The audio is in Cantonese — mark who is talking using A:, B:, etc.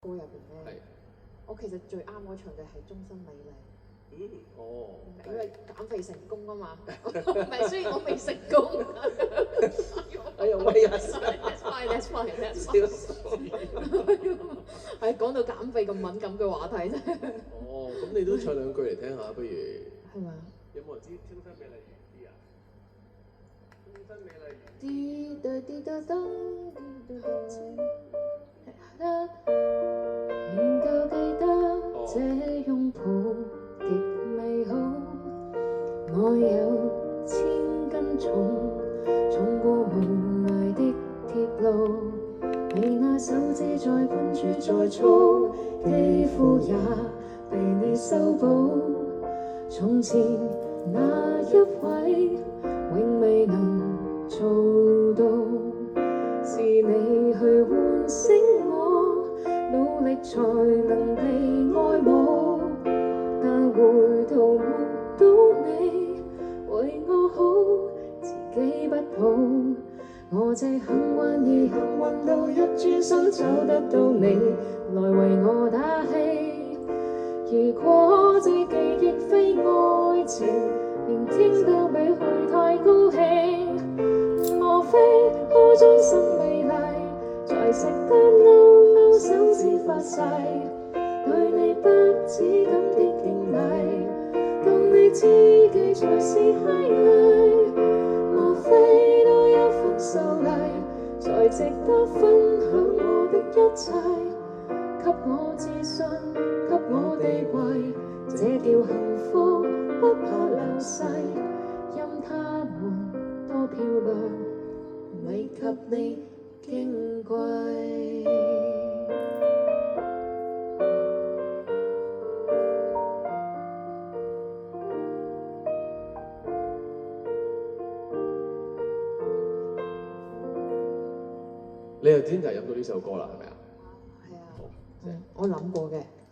A: 歌入邊咧，我其實最啱我唱嘅係終身美麗。因為減肥成功啊嘛，唔係，雖然我未成功。
B: 哎呀威啊
A: ！That's fine。係講到減肥咁敏感嘅話題啫。
B: 咁你都唱兩句嚟聽下，不如？
A: 係嘛？
B: 有冇人知終身美麗如啲啊？終身美麗如
A: 啲對啲對燈，仍舊記得這擁抱極美好。我有千斤重過無涯的鐵路。你那手指再關注再粗，肌膚也被你修補。從前那一位永未能做到，是你去喚醒我，努力才能被愛慕，但回頭沒到你為我好，自己不好。我這幸運兒幸運到一轉身找得到你來為我打氣。如果這記憶非愛情，連聽都比去太高興。莫非可終身美麗，才值得勾手指發誓，對你不止咁的敬禮，當你知己才是虛偽。莫非多一份秀麗，才值得分享我的一切，給我自信，給我地位，這叫幸福，不怕流逝。任他們多漂亮，未及你矜貴。
B: 你係專題飲到呢首歌啦，係咪啊？
A: 係啊，我諗過嘅。